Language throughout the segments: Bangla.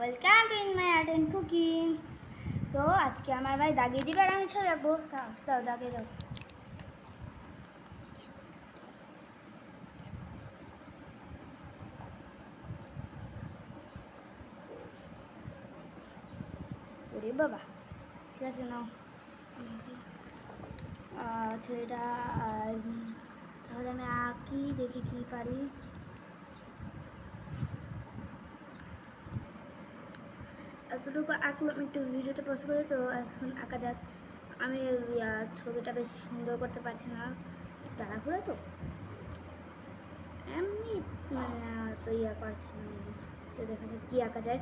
Welcome to in my art and cooking. তো আজকে আমার ভাই দাগিয়ে দিবে আর আমি ছবি আঁকবো। দাও দাগে দাও। ওরে বাবা, ঠিক আছে নাও ছবিটা। তাহলে আমি আঁকি, দেখি কি পারি। এতটুকু আঁকলাম, একটু ভিডিওটা পজ করে। তো এখন আঁকা যাক। আমি ছবিটা বেশি সুন্দর করতে পারছি না, তাড়াহুড়ো তো এমনি, তো করছি। তো দেখা যাক কী আঁকা যায়।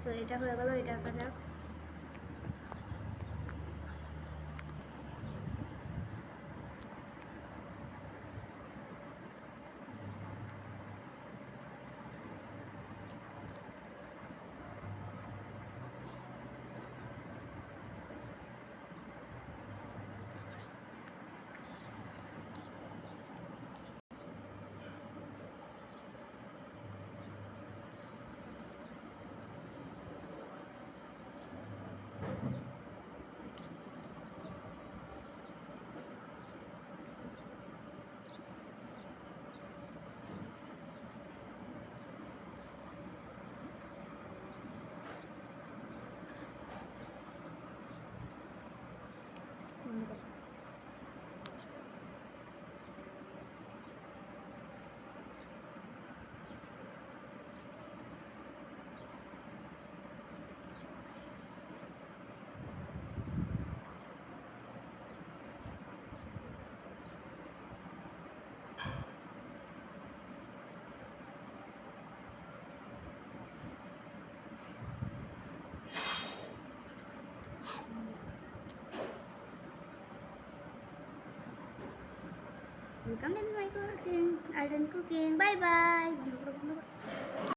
তো এটা হয়ে গেল, এটা আঁকা যাক। Welcome to my art and cooking. Bye bye.